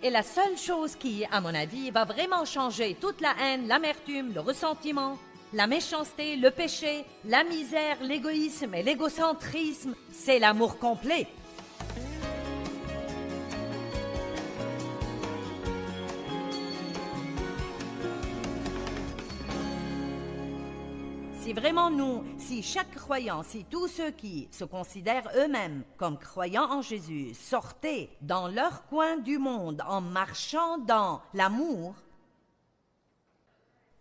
est la seule chose qui, à mon avis, va vraiment changer toute la haine, l'amertume, le ressentiment, la méchanceté, le péché, la misère, l'égoïsme et l'égocentrisme. C'est l'amour complet. Si vraiment nous, si chaque croyant, si tous ceux qui se considèrent eux-mêmes comme croyants en Jésus sortaient dans leur coin du monde en marchant dans l'amour,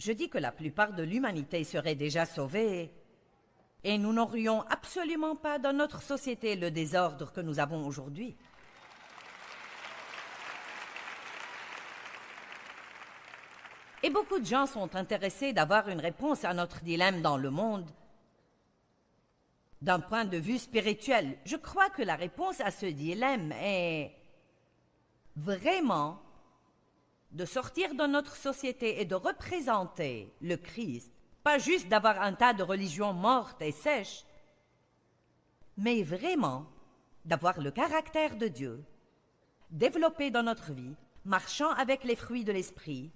je dis que la plupart de l'humanité serait déjà sauvée et nous n'aurions absolument pas dans notre société le désordre que nous avons aujourd'hui. Et beaucoup de gens sont intéressés d'avoir une réponse à notre dilemme dans le monde. D'un point de vue spirituel, je crois que la réponse à ce dilemme est vraiment de sortir de notre société et de représenter le Christ, pas juste d'avoir un tas de religions mortes et sèches, mais vraiment d'avoir le caractère de Dieu, développé dans notre vie, marchant avec les fruits de l'esprit,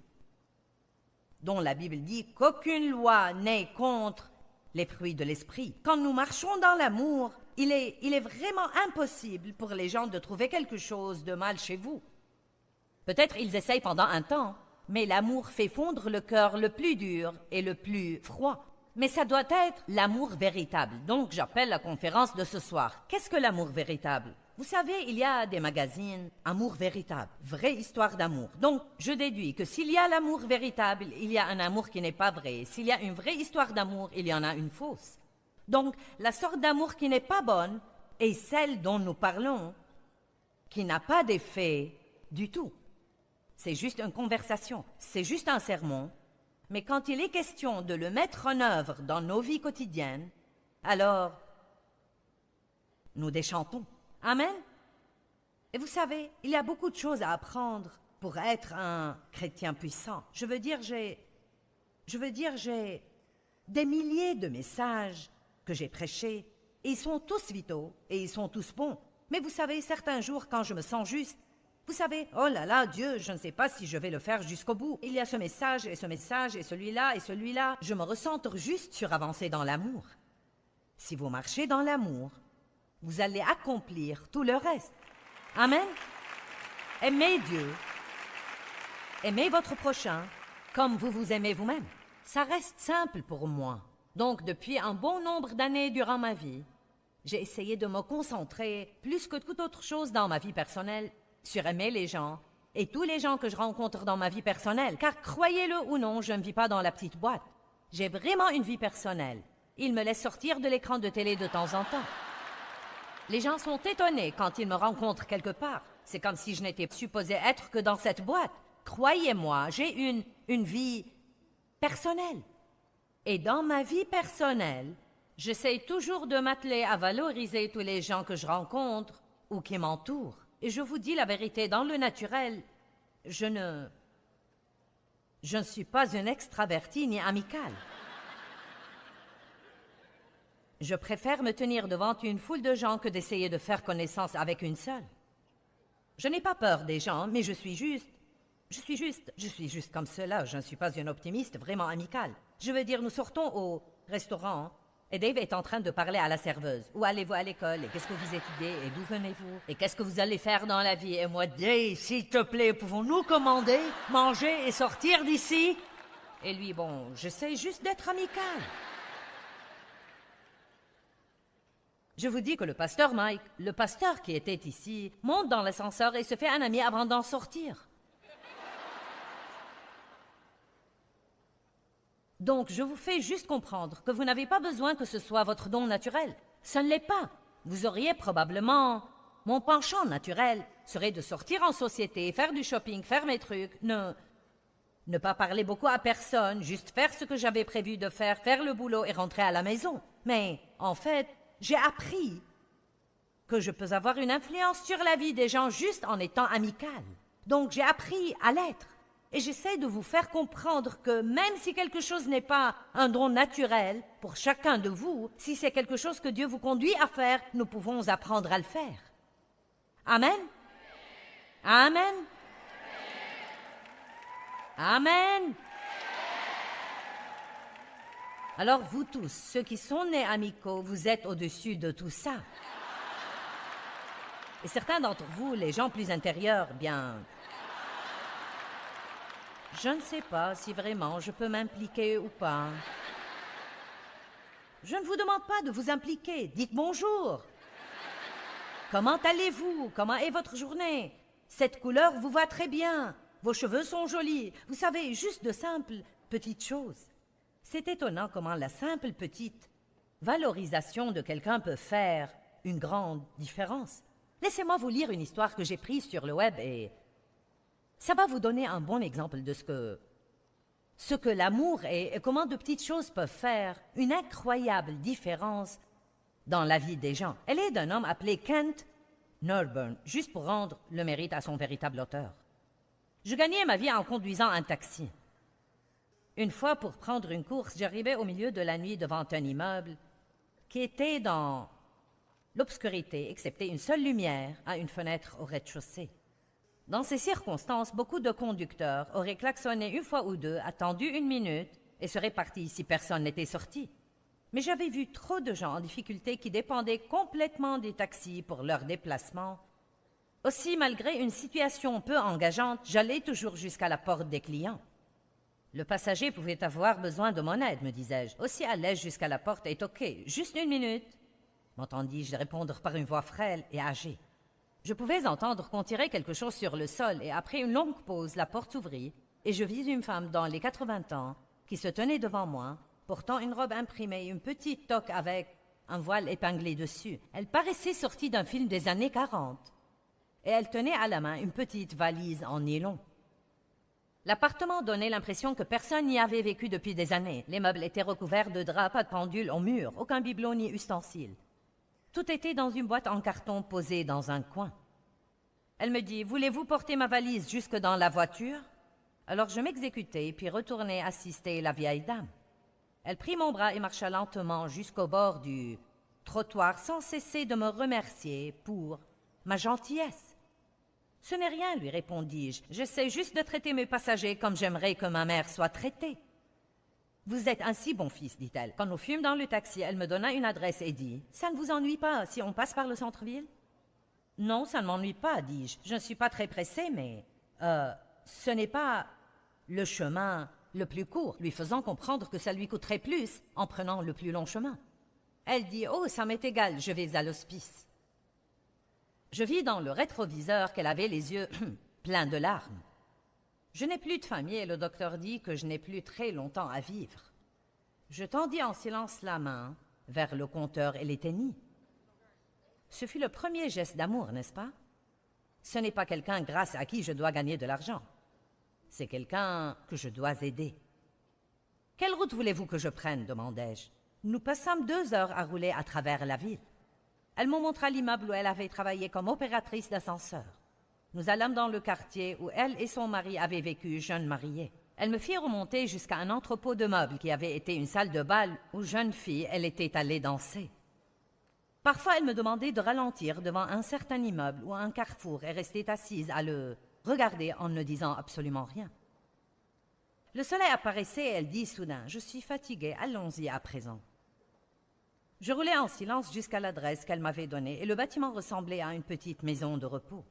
dont la Bible dit qu'aucune loi n'est contre les fruits de l'esprit. Quand nous marchons dans l'amour, il est vraiment impossible pour les gens de trouver quelque chose de mal chez vous. Peut-être ils essayent pendant un temps, mais l'amour fait fondre le cœur le plus dur et le plus froid. Mais ça doit être l'amour véritable. Donc j'appelle la conférence de ce soir. Qu'est-ce que l'amour véritable? Vous savez, il y a des magazines « Amour véritable »,« Vraie histoire d'amour ». Donc, je déduis que s'il y a l'amour véritable, il y a un amour qui n'est pas vrai. S'il y a une vraie histoire d'amour, il y en a une fausse. Donc, la sorte d'amour qui n'est pas bonne est celle dont nous parlons, qui n'a pas d'effet du tout. C'est juste une conversation, c'est juste un sermon. Mais quand il est question de le mettre en œuvre dans nos vies quotidiennes, alors nous déchantons. Amen. Et vous savez, il y a beaucoup de choses à apprendre pour être un chrétien puissant. Je veux dire, j'ai des milliers de messages que j'ai prêchés, et ils sont tous vitaux, et ils sont tous bons. Mais vous savez, certains jours, quand je me sens juste, vous savez, oh là là, Dieu, je ne sais pas si je vais le faire jusqu'au bout. Il y a ce message, et celui-là, et celui-là. Je me recentre juste sur avancer dans l'amour. Si vous marchez dans l'amour, vous allez accomplir tout le reste. Amen. Aimez Dieu. Aimez votre prochain comme vous vous aimez vous-même. Ça reste simple pour moi. Donc, depuis un bon nombre d'années durant ma vie, j'ai essayé de me concentrer, plus que toute autre chose dans ma vie personnelle, sur aimer les gens et tous les gens que je rencontre dans ma vie personnelle. Car croyez-le ou non, je ne vis pas dans la petite boîte. J'ai vraiment une vie personnelle. Il me laisse sortir de l'écran de télé de temps en temps. Les gens sont étonnés quand ils me rencontrent quelque part. C'est comme si je n'étais supposée être que dans cette boîte. Croyez-moi, j'ai une vie personnelle. Et dans ma vie personnelle, j'essaie toujours de m'atteler à valoriser tous les gens que je rencontre ou qui m'entourent. Et je vous dis la vérité, dans le naturel, je ne suis pas une extravertie ni amicale. Je préfère me tenir devant une foule de gens que d'essayer de faire connaissance avec une seule. Je n'ai pas peur des gens, mais je suis juste comme cela. Je ne suis pas une optimiste vraiment amicale. Je veux dire, nous sortons au restaurant et Dave est en train de parler à la serveuse. Où allez-vous à l'école? Et qu'est-ce que vous étudiez? Et d'où venez-vous? Et qu'est-ce que vous allez faire dans la vie? Et moi, Dave, s'il te plaît, pouvons-nous commander, manger et sortir d'ici? Et lui, bon, j'essaie juste d'être amical. Je vous dis que le pasteur Mike, le pasteur qui était ici, monte dans l'ascenseur et se fait un ami avant d'en sortir. Donc, je vous fais juste comprendre que vous n'avez pas besoin que ce soit votre don naturel. Ce ne l'est pas. Vous auriez probablement... Mon penchant naturel serait de sortir en société, faire du shopping, faire mes trucs, ne pas parler beaucoup à personne, juste faire ce que j'avais prévu de faire, faire le boulot et rentrer à la maison. Mais, en fait, j'ai appris que je peux avoir une influence sur la vie des gens juste en étant amicale. Donc, j'ai appris à l'être. Et j'essaie de vous faire comprendre que même si quelque chose n'est pas un don naturel pour chacun de vous, si c'est quelque chose que Dieu vous conduit à faire, nous pouvons apprendre à le faire. Amen? Amen? Amen. Alors vous tous, ceux qui sont nés amicaux, vous êtes au-dessus de tout ça. Et certains d'entre vous, les gens plus intérieurs, bien... Je ne sais pas si vraiment je peux m'impliquer ou pas. Je ne vous demande pas de vous impliquer. Dites bonjour. Comment allez-vous? Comment est votre journée? Cette couleur vous va très bien. Vos cheveux sont jolis. Vous savez, juste de simples petites choses. C'est étonnant comment la simple petite valorisation de quelqu'un peut faire une grande différence. Laissez-moi vous lire une histoire que j'ai prise sur le web et ça va vous donner un bon exemple de ce que l'amour est et comment de petites choses peuvent faire une incroyable différence dans la vie des gens. Elle est d'un homme appelé Kent Norburn, juste pour rendre le mérite à son véritable auteur. Je gagnais ma vie en conduisant un taxi. Une fois, pour prendre une course, j'arrivais au milieu de la nuit devant un immeuble qui était dans l'obscurité, excepté une seule lumière à une fenêtre au rez-de-chaussée. Dans ces circonstances, beaucoup de conducteurs auraient klaxonné une fois ou deux, attendu une minute et seraient partis si personne n'était sorti. Mais j'avais vu trop de gens en difficulté qui dépendaient complètement des taxis pour leur déplacement. Aussi, malgré une situation peu engageante, j'allais toujours jusqu'à la porte des clients. Le passager pouvait avoir besoin de mon aide, me disais-je. Aussi à l'aise jusqu'à la porte est OK. Juste une minute, m'entendis-je répondre par une voix frêle et âgée. Je pouvais entendre qu'on tirait quelque chose sur le sol et après une longue pause, la porte s'ouvrit et je vis une femme dans les 80 ans qui se tenait devant moi, portant une robe imprimée, une petite toque avec un voile épinglé dessus. Elle paraissait sortie d'un film des années 40 et elle tenait à la main une petite valise en nylon. L'appartement donnait l'impression que personne n'y avait vécu depuis des années. Les meubles étaient recouverts de draps, pas de pendule au mur, aucun bibelot ni ustensile. Tout était dans une boîte en carton posée dans un coin. Elle me dit « Voulez-vous porter ma valise jusque dans la voiture ?» Alors je m'exécutai, puis retournai assister la vieille dame. Elle prit mon bras et marcha lentement jusqu'au bord du trottoir sans cesser de me remercier pour ma gentillesse. « Ce n'est rien, lui répondis-je. J'essaie juste de traiter mes passagers comme j'aimerais que ma mère soit traitée. » « Vous êtes un si bon fils, dit-elle. Quand nous fûmes dans le taxi, elle me donna une adresse et dit « Ça ne vous ennuie pas si on passe par le centre-ville » ?« Non, ça ne m'ennuie pas, dis-je. Je ne suis pas très pressée, mais... ce n'est pas le chemin le plus court, lui faisant comprendre que ça lui coûterait plus en prenant le plus long chemin. Elle dit « Oh, ça m'est égal, je vais à l'hospice. » Je vis dans le rétroviseur qu'elle avait les yeux pleins de larmes. Je n'ai plus de famille et le docteur dit que je n'ai plus très longtemps à vivre. Je tendis en silence la main vers le compteur et l'éteignit. Ce fut le premier geste d'amour, n'est-ce pas? Ce n'est pas quelqu'un grâce à qui je dois gagner de l'argent. C'est quelqu'un que je dois aider. « Quelle route voulez-vous que je prenne ?» demandai-je. Nous passâmes 2 heures à rouler à travers la ville. Elle me montra l'immeuble où elle avait travaillé comme opératrice d'ascenseur. Nous allâmes dans le quartier où elle et son mari avaient vécu jeunes mariés. Elle me fit remonter jusqu'à un entrepôt de meubles qui avait été une salle de bal où, jeune fille, elle était allée danser. Parfois, elle me demandait de ralentir devant un certain immeuble ou un carrefour et restait assise à le regarder en ne disant absolument rien. Le soleil apparaissait et elle dit soudain « Je suis fatiguée, allons-y à présent. » Je roulai en silence jusqu'à l'adresse qu'elle m'avait donnée et le bâtiment ressemblait à une petite maison de repos.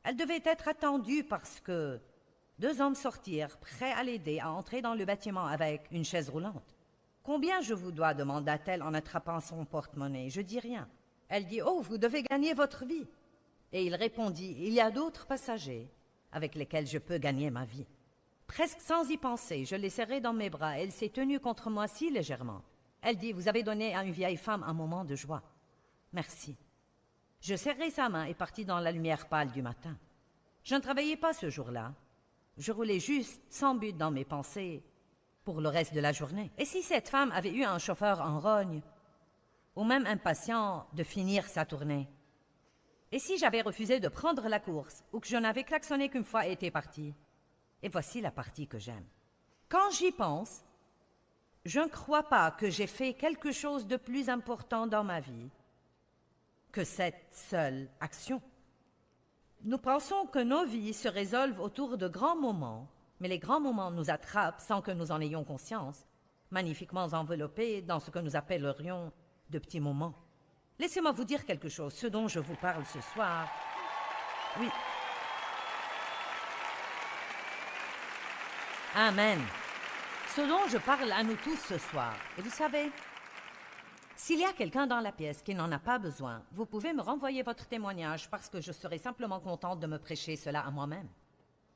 Elle devait être attendue parce que 2 hommes sortirent, prêts à l'aider à entrer dans le bâtiment avec une chaise roulante. « Combien je vous dois ?» demanda-t-elle en attrapant son porte-monnaie. Je dis rien. Elle dit « Oh, vous devez gagner votre vie. » Et il répondit « Il y a d'autres passagers avec lesquels je peux gagner ma vie. » Presque sans y penser, je l'ai serrée dans mes bras. Elle s'est tenue contre moi si légèrement. Elle dit « Vous avez donné à une vieille femme un moment de joie. Merci. » Je serrai sa main et partis dans la lumière pâle du matin. Je ne travaillais pas ce jour-là. Je roulais juste, sans but dans mes pensées, pour le reste de la journée. Et si cette femme avait eu un chauffeur en rogne, ou même impatient de finir sa tournée? Et si j'avais refusé de prendre la course, ou que je n'avais klaxonné qu'une fois et été partie? Et voici la partie que j'aime. Quand j'y pense, je ne crois pas que j'ai fait quelque chose de plus important dans ma vie que cette seule action. Nous pensons que nos vies se résolvent autour de grands moments Mais les grands moments nous attrapent sans que nous en ayons conscience, magnifiquement enveloppés dans ce que nous appellerions de petits moments. Laissez-moi vous dire quelque chose, ce dont je vous parle ce soir. Oui. Amen. Ce dont je parle à nous tous ce soir. Et vous savez, s'il y a quelqu'un dans la pièce qui n'en a pas besoin, vous pouvez me renvoyer votre témoignage parce que je serai simplement contente de me prêcher cela à moi-même.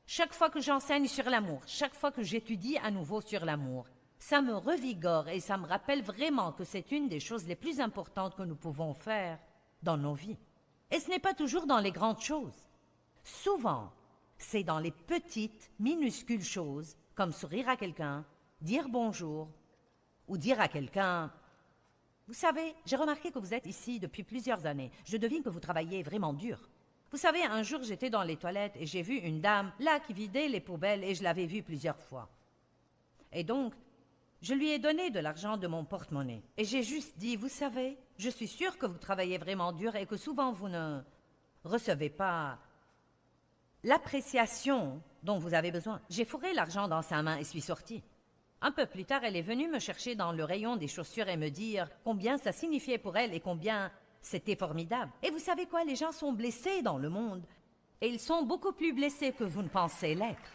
Chaque fois que j'enseigne sur l'amour, chaque fois que j'étudie à nouveau sur l'amour, ça me revigore et ça me rappelle vraiment que c'est une des choses les plus importantes que nous pouvons faire dans nos vies. Et ce n'est pas toujours dans les grandes choses. Souvent, c'est dans les petites, minuscules choses, comme sourire à quelqu'un, dire bonjour, ou dire à quelqu'un « Vous savez, j'ai remarqué que vous êtes ici depuis plusieurs années. Je devine que vous travaillez vraiment dur. » Vous savez, un jour, j'étais dans les toilettes et j'ai vu une dame là qui vidait les poubelles et je l'avais vue plusieurs fois. Et donc, je lui ai donné de l'argent de mon porte-monnaie. Et j'ai juste dit, vous savez, je suis sûre que vous travaillez vraiment dur et que souvent vous ne recevez pas l'appréciation dont vous avez besoin. J'ai fourré l'argent dans sa main et suis sortie. Un peu plus tard, elle est venue me chercher dans le rayon des chaussures et me dire combien ça signifiait pour elle et combien c'était formidable. Et vous savez quoi, les gens sont blessés dans le monde. Et ils sont beaucoup plus blessés que vous ne pensez l'être.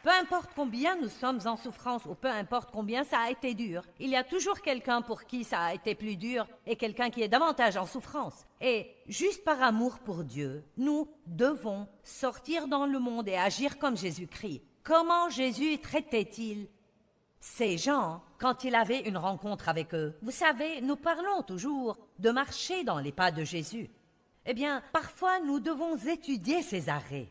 Peu importe combien nous sommes en souffrance ou peu importe combien ça a été dur, il y a toujours quelqu'un pour qui ça a été plus dur et quelqu'un qui est davantage en souffrance. Et juste par amour pour Dieu, nous devons sortir dans le monde et agir comme Jésus-Christ. Comment Jésus traitait-il ces gens quand il avait une rencontre avec eux? Vous savez, nous parlons toujours de marcher dans les pas de Jésus. Eh bien, parfois nous devons étudier ces arrêts.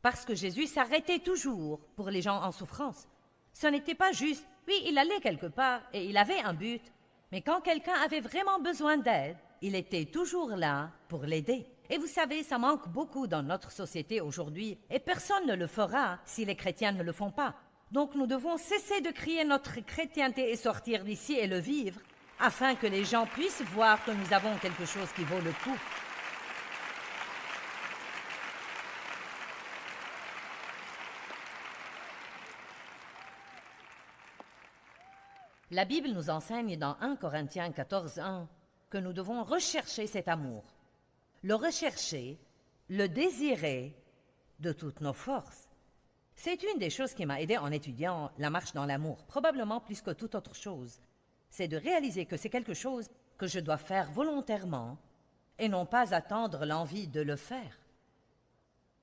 Parce que Jésus s'arrêtait toujours pour les gens en souffrance. Ce n'était pas juste, oui, il allait quelque part et il avait un but, mais quand quelqu'un avait vraiment besoin d'aide, il était toujours là pour l'aider. Et vous savez, ça manque beaucoup dans notre société aujourd'hui et personne ne le fera si les chrétiens ne le font pas. Donc nous devons cesser de crier notre chrétienté et sortir d'ici et le vivre, afin que les gens puissent voir que nous avons quelque chose qui vaut le coup. La Bible nous enseigne dans 1 Corinthiens 14:1 que nous devons rechercher cet amour, le rechercher, le désirer de toutes nos forces. C'est une des choses qui m'a aidé en étudiant la marche dans l'amour, probablement plus que toute autre chose. C'est de réaliser que c'est quelque chose que je dois faire volontairement et non pas attendre l'envie de le faire.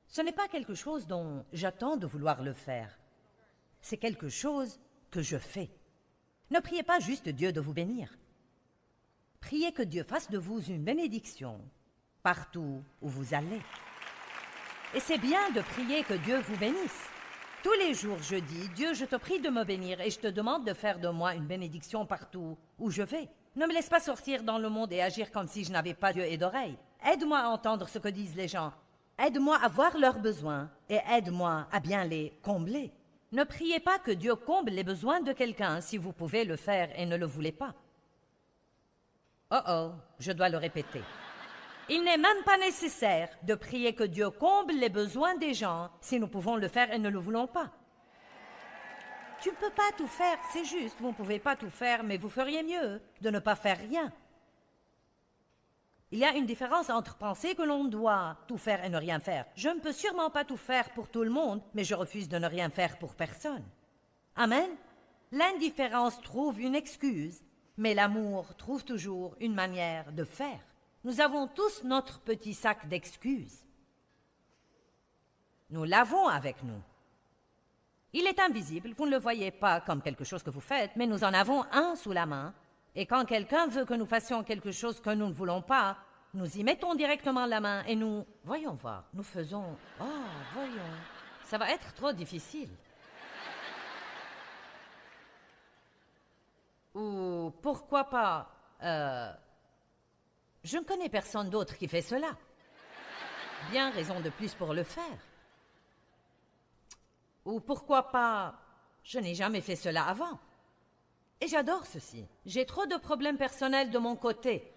Ce n'est pas quelque chose dont j'attends de vouloir le faire. C'est quelque chose que je fais. Ne priez pas juste Dieu de vous bénir. Priez que Dieu fasse de vous une bénédiction partout où vous allez. Et c'est bien de prier que Dieu vous bénisse. Tous les jours, je dis, Dieu, je te prie de me bénir et je te demande de faire de moi une bénédiction partout où je vais. Ne me laisse pas sortir dans le monde et agir comme si je n'avais pas d'yeux et d'oreilles. Aide-moi à entendre ce que disent les gens. Aide-moi à voir leurs besoins et aide-moi à bien les combler. Ne priez pas que Dieu comble les besoins de quelqu'un si vous pouvez le faire et ne le voulez pas. Oh, je dois le répéter. Il n'est même pas nécessaire de prier que Dieu comble les besoins des gens si nous pouvons le faire et ne le voulons pas. Tu ne peux pas tout faire, c'est juste, vous ne pouvez pas tout faire, mais vous feriez mieux de ne pas faire rien. Il y a une différence entre penser que l'on doit tout faire et ne rien faire. Je ne peux sûrement pas tout faire pour tout le monde, mais je refuse de ne rien faire pour personne. Amen. L'indifférence trouve une excuse, mais l'amour trouve toujours une manière de faire. Nous avons tous notre petit sac d'excuses. Nous l'avons avec nous. Il est invisible, vous ne le voyez pas comme quelque chose que vous faites, mais nous en avons un sous la main. Et quand quelqu'un veut que nous fassions quelque chose que nous ne voulons pas, nous y mettons directement la main et nous... Voyons voir, nous faisons... Oh, voyons, ça va être trop difficile. Ou pourquoi pas... Je ne connais personne d'autre qui fait cela. Bien raison de plus pour le faire. Ou pourquoi pas... Je n'ai jamais fait cela avant. Et j'adore ceci. J'ai trop de problèmes personnels de mon côté.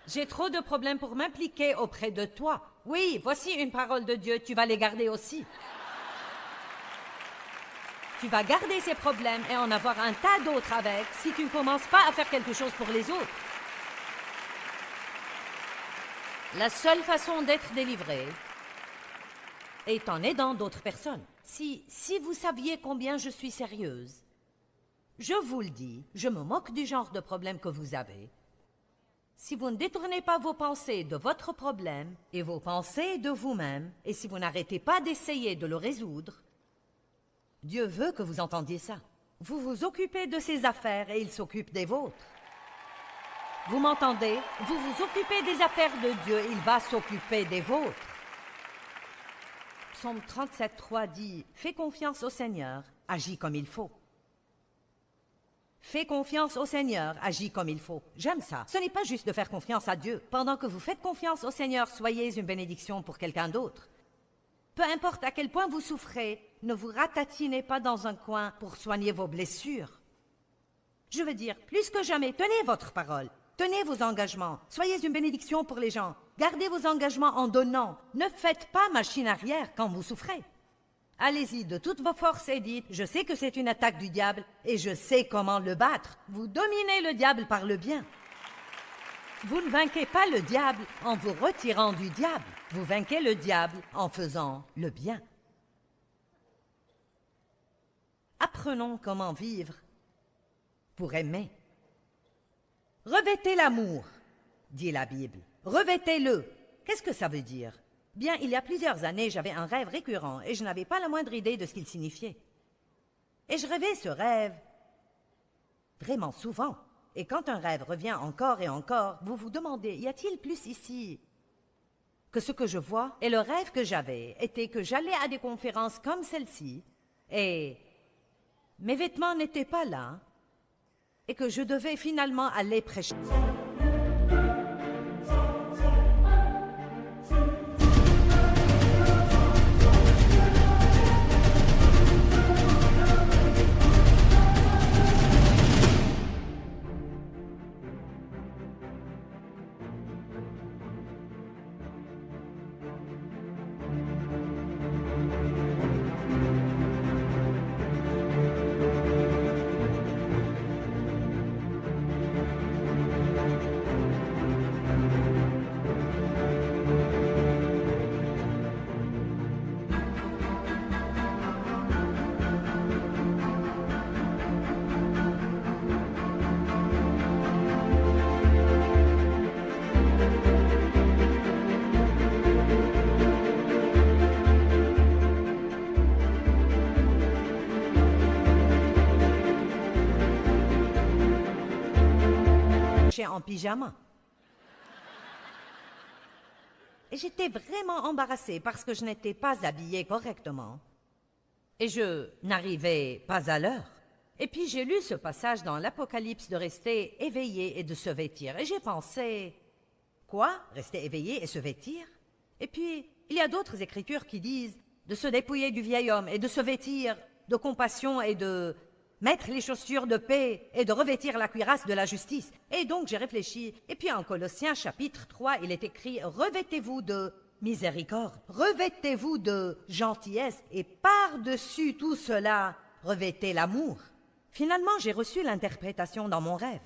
J'ai trop de problèmes pour m'impliquer auprès de toi. Oui, voici une parole de Dieu, tu vas les garder aussi. Tu vas garder ces problèmes et en avoir un tas d'autres avec si tu ne commences pas à faire quelque chose pour les autres. La seule façon d'être délivré est en aidant d'autres personnes. Si vous saviez combien je suis sérieuse, je vous le dis, je me moque du genre de problème que vous avez. Si vous ne détournez pas vos pensées de votre problème et vos pensées de vous-même, et si vous n'arrêtez pas d'essayer de le résoudre, Dieu veut que vous entendiez ça. Vous vous occupez de ses affaires et il s'occupe des vôtres. Vous m'entendez? Vous vous occupez des affaires de Dieu, il va s'occuper des vôtres. Psaume 37:3 dit « Fais confiance au Seigneur, agis comme il faut. » Fais confiance au Seigneur, agis comme il faut. J'aime ça. Ce n'est pas juste de faire confiance à Dieu. Pendant que vous faites confiance au Seigneur, soyez une bénédiction pour quelqu'un d'autre. Peu importe à quel point vous souffrez, ne vous ratatinez pas dans un coin pour soigner vos blessures. Je veux dire, plus que jamais, tenez votre parole. Tenez vos engagements. Soyez une bénédiction pour les gens. Gardez vos engagements en donnant. Ne faites pas machine arrière quand vous souffrez. Allez-y de toutes vos forces et dites « Je sais que c'est une attaque du diable et je sais comment le battre. » Vous dominez le diable par le bien. Vous ne vainquez pas le diable en vous retirant du diable. Vous vainquez le diable en faisant le bien. Apprenons comment vivre pour aimer. Revêtez l'amour, dit la Bible. Revêtez-le. Qu'est-ce que ça veut dire? Bien, il y a plusieurs années, j'avais un rêve récurrent et je n'avais pas la moindre idée de ce qu'il signifiait. Et je rêvais ce rêve vraiment souvent. Et quand un rêve revient encore et encore, vous vous demandez, y a-t-il plus ici que ce que je vois? Et le rêve que j'avais était que j'allais à des conférences comme celle-ci et mes vêtements n'étaient pas là et que je devais finalement aller prêcher. En pyjama. Et j'étais vraiment embarrassée parce que je n'étais pas habillée correctement. Et je n'arrivais pas à l'heure. Et puis j'ai lu ce passage dans l'Apocalypse de rester éveillé et de se vêtir. Et j'ai pensé, quoi? Rester éveillé et se vêtir? Et puis, il y a d'autres écritures qui disent de se dépouiller du vieil homme et de se vêtir de compassion et de mettre les chaussures de paix et de revêtir la cuirasse de la justice. Et donc j'ai réfléchi. Et puis en Colossiens chapitre 3, il est écrit « Revêtez-vous de miséricorde, revêtez-vous de gentillesse et par-dessus tout cela, revêtez l'amour. » Finalement, j'ai reçu l'interprétation dans mon rêve.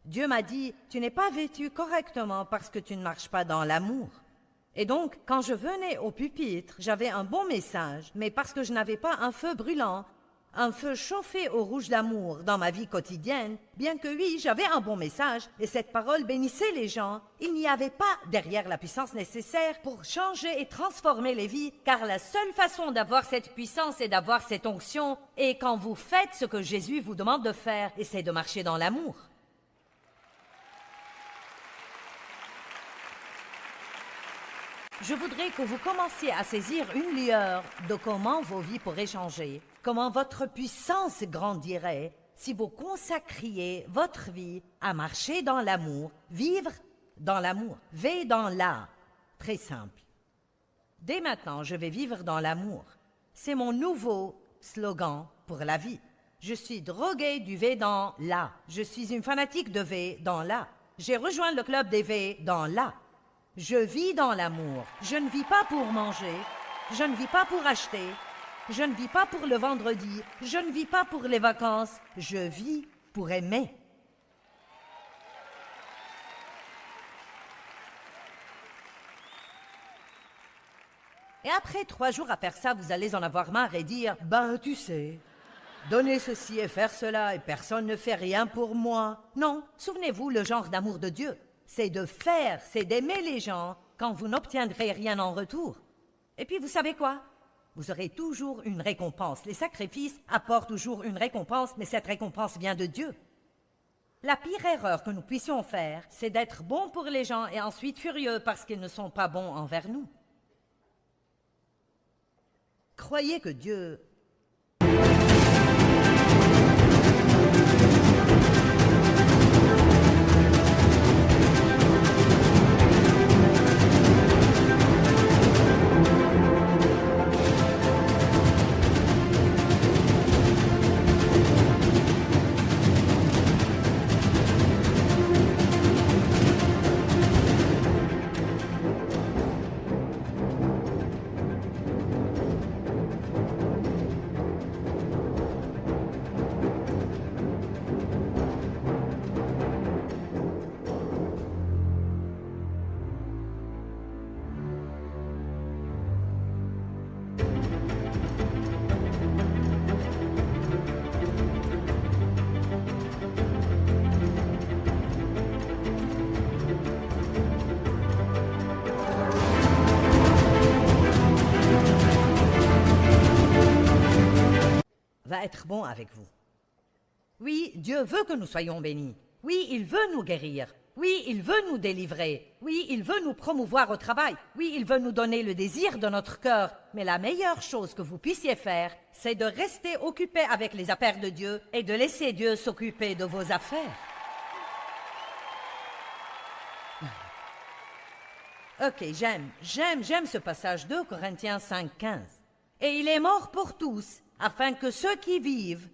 Dieu m'a dit « Tu n'es pas vêtu correctement parce que tu ne marches pas dans l'amour. » Et donc, quand je venais au pupitre, j'avais un bon message, mais parce que je n'avais pas un feu brûlant, un feu chauffé au rouge d'amour dans ma vie quotidienne, bien que oui, j'avais un bon message et cette parole bénissait les gens, il n'y avait pas derrière la puissance nécessaire pour changer et transformer les vies, car la seule façon d'avoir cette puissance et d'avoir cette onction est quand vous faites ce que Jésus vous demande de faire, et c'est de marcher dans l'amour. Je voudrais que vous commenciez à saisir une lueur de comment vos vies pourraient changer, comment votre puissance grandirait si vous consacriez votre vie à marcher dans l'amour, vivre dans l'amour, V dans l'A. Très simple. Dès maintenant, je vais vivre dans l'amour. C'est mon nouveau slogan pour la vie. Je suis droguée du V dans l'A. Je suis une fanatique de V dans l'A. J'ai rejoint le club des V dans l'A. Je vis dans l'amour. Je ne vis pas pour manger. Je ne vis pas pour acheter. Je ne vis pas pour le vendredi, je ne vis pas pour les vacances, je vis pour aimer. Et après 3 jours à faire ça, vous allez en avoir marre et dire « Ben, tu sais, donner ceci et faire cela et personne ne fait rien pour moi. » Non, souvenez-vous, le genre d'amour de Dieu, c'est de faire, c'est d'aimer les gens quand vous n'obtiendrez rien en retour. Et puis vous savez quoi? Vous aurez toujours une récompense. Les sacrifices apportent toujours une récompense, mais cette récompense vient de Dieu. La pire erreur que nous puissions faire, c'est d'être bons pour les gens et ensuite furieux parce qu'ils ne sont pas bons envers nous. Croyez que Dieu... va être bon avec vous. Oui, Dieu veut que nous soyons bénis. Oui, il veut nous guérir. Oui, il veut nous délivrer. Oui, il veut nous promouvoir au travail. Oui, il veut nous donner le désir de notre cœur. Mais la meilleure chose que vous puissiez faire, c'est de rester occupé avec les affaires de Dieu et de laisser Dieu s'occuper de vos affaires. Ok, j'aime ce passage 2 Corinthiens 5,15. Et il est mort pour tous, afin que ceux qui vivent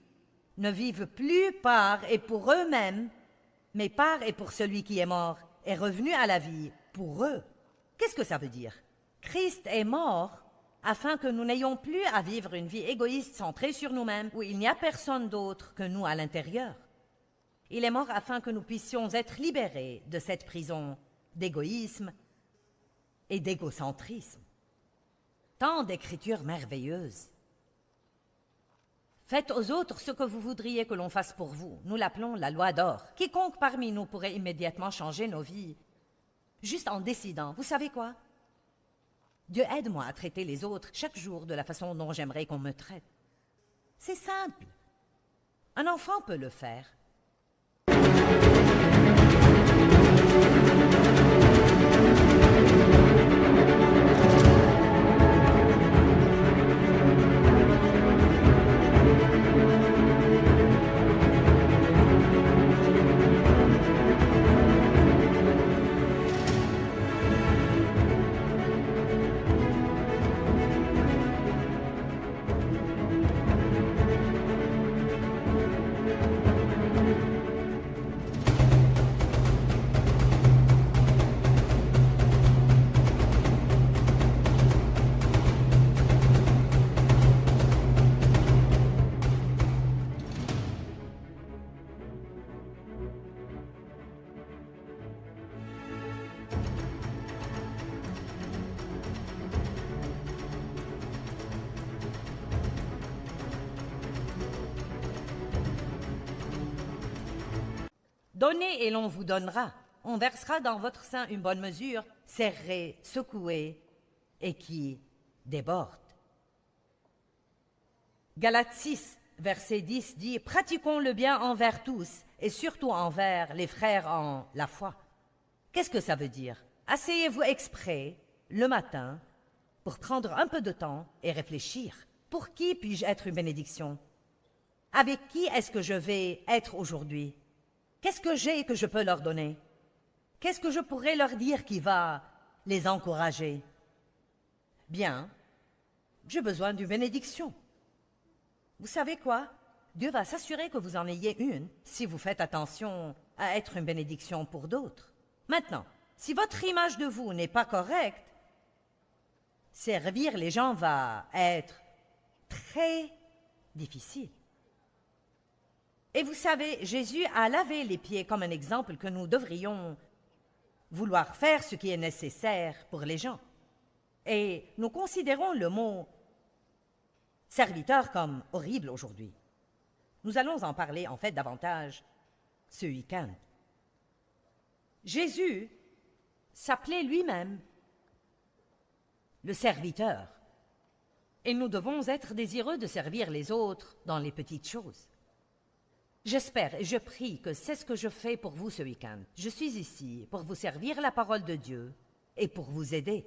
ne vivent plus par et pour eux-mêmes, mais par et pour celui qui est mort, est revenu à la vie pour eux. Qu'est-ce que ça veut dire? Christ est mort afin que nous n'ayons plus à vivre une vie égoïste centrée sur nous-mêmes, où il n'y a personne d'autre que nous à l'intérieur. Il est mort afin que nous puissions être libérés de cette prison d'égoïsme et d'égocentrisme. Tant d'écritures merveilleuses. Faites aux autres ce que vous voudriez que l'on fasse pour vous. Nous l'appelons la loi d'or. Quiconque parmi nous pourrait immédiatement changer nos vies, juste en décidant. Vous savez quoi? Dieu aide-moi à traiter les autres chaque jour de la façon dont j'aimerais qu'on me traite. C'est simple. Un enfant peut le faire. Donnez et l'on vous donnera. On versera dans votre sein une bonne mesure, serrée, secouée, et qui déborde. Galates 6, verset 10 dit « Pratiquons le bien envers tous, et surtout envers les frères en la foi. » Qu'est-ce que ça veut dire? Asseyez-vous exprès, le matin, pour prendre un peu de temps et réfléchir. Pour qui puis-je être une bénédiction? Avec qui est-ce que je vais être aujourd'hui? Qu'est-ce que j'ai que je peux leur donner? Qu'est-ce que je pourrais leur dire qui va les encourager? Bien, j'ai besoin d'une bénédiction. Vous savez quoi? Dieu va s'assurer que vous en ayez une si vous faites attention à être une bénédiction pour d'autres. Maintenant, si votre image de vous n'est pas correcte, servir les gens va être très difficile. Et vous savez, Jésus a lavé les pieds comme un exemple que nous devrions vouloir faire ce qui est nécessaire pour les gens. Et nous considérons le mot serviteur comme horrible aujourd'hui. Nous allons en parler en fait davantage ce week-end. Jésus s'appelait lui-même le serviteur. Et nous devons être désireux de servir les autres dans les petites choses. J'espère et je prie que c'est ce que je fais pour vous ce week-end. Je suis ici pour vous servir la parole de Dieu et pour vous aider.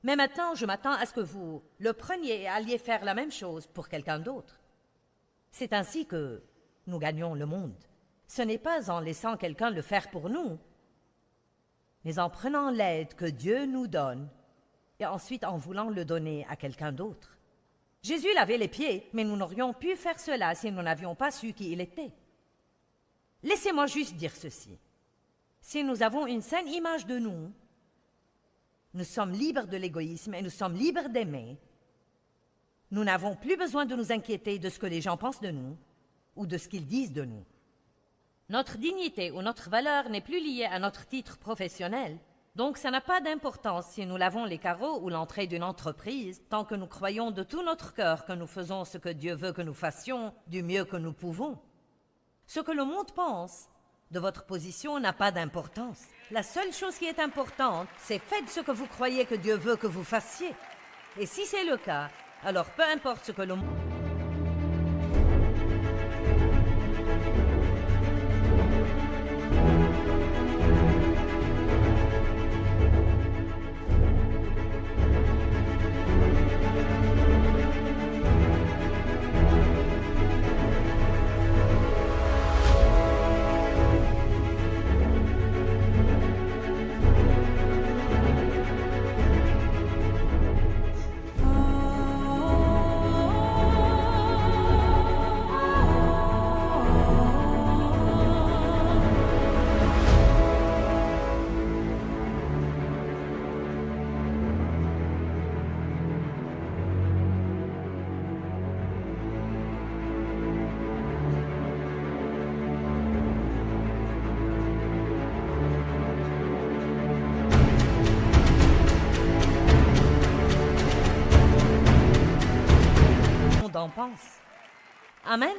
Mais maintenant, je m'attends à ce que vous le preniez et alliez faire la même chose pour quelqu'un d'autre. C'est ainsi que nous gagnons le monde. Ce n'est pas en laissant quelqu'un le faire pour nous, mais en prenant l'aide que Dieu nous donne et ensuite en voulant le donner à quelqu'un d'autre. Jésus lavait les pieds, mais nous n'aurions pu faire cela si nous n'avions pas su qui il était. Laissez-moi juste dire ceci. Si nous avons une saine image de nous, nous sommes libres de l'égoïsme et nous sommes libres d'aimer. Nous n'avons plus besoin de nous inquiéter de ce que les gens pensent de nous ou de ce qu'ils disent de nous. Notre dignité ou notre valeur n'est plus liée à notre titre professionnel. Donc, ça n'a pas d'importance si nous lavons les carreaux ou l'entrée d'une entreprise, tant que nous croyons de tout notre cœur que nous faisons ce que Dieu veut que nous fassions du mieux que nous pouvons. Ce que le monde pense de votre position n'a pas d'importance. La seule chose qui est importante, c'est faites ce que vous croyez que Dieu veut que vous fassiez. Et si c'est le cas, alors peu importe ce que le monde... en pense. Amen.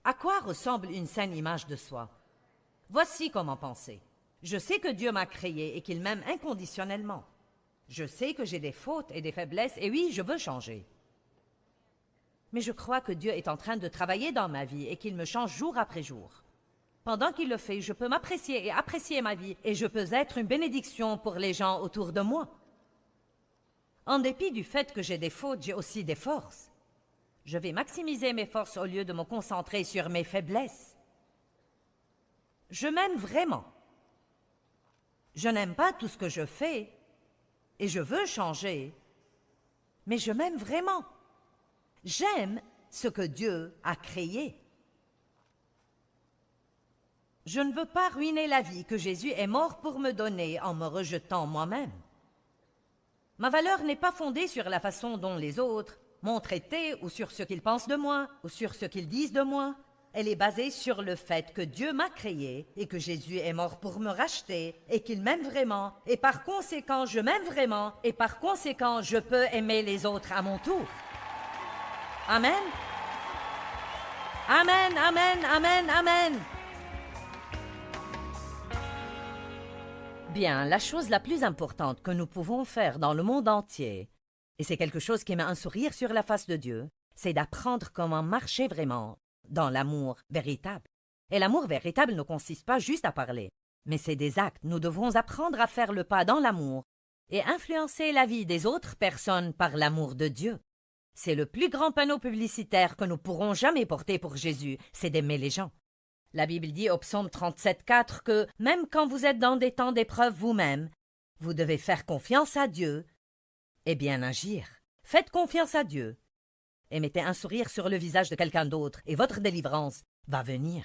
À quoi ressemble une saine image de soi? Voici comment penser. Je sais que Dieu m'a créé et qu'il m'aime inconditionnellement. Je sais que j'ai des fautes et des faiblesses, et oui, je veux changer. Mais je crois que Dieu est en train de travailler dans ma vie et qu'il me change jour après jour. Pendant qu'il le fait, je peux m'apprécier et apprécier ma vie, et je peux être une bénédiction pour les gens autour de moi. En dépit du fait que j'ai des fautes, j'ai aussi des forces. Je vais maximiser mes forces au lieu de me concentrer sur mes faiblesses. Je m'aime vraiment. Je n'aime pas tout ce que je fais, et je veux changer, mais je m'aime vraiment. J'aime ce que Dieu a créé. Je ne veux pas ruiner la vie que Jésus est mort pour me donner en me rejetant moi-même. Ma valeur n'est pas fondée sur la façon dont les autres m'ont traité ou sur ce qu'ils pensent de moi ou sur ce qu'ils disent de moi. Elle est basée sur le fait que Dieu m'a créé et que Jésus est mort pour me racheter et qu'il m'aime vraiment. Et par conséquent, je m'aime vraiment et par conséquent, je peux aimer les autres à mon tour. Amen. Amen, amen, amen, amen. Bien, la chose la plus importante que nous pouvons faire dans le monde entier, et c'est quelque chose qui met un sourire sur la face de Dieu, c'est d'apprendre comment marcher vraiment dans l'amour véritable. Et l'amour véritable ne consiste pas juste à parler, mais c'est des actes. Nous devons apprendre à faire le pas dans l'amour et influencer la vie des autres personnes par l'amour de Dieu. C'est le plus grand panneau publicitaire que nous pourrons jamais porter pour Jésus, c'est d'aimer les gens. La Bible dit au psaume 37,4 que même quand vous êtes dans des temps d'épreuve vous-même, vous devez faire confiance à Dieu et bien agir. Faites confiance à Dieu et mettez un sourire sur le visage de quelqu'un d'autre et votre délivrance va venir.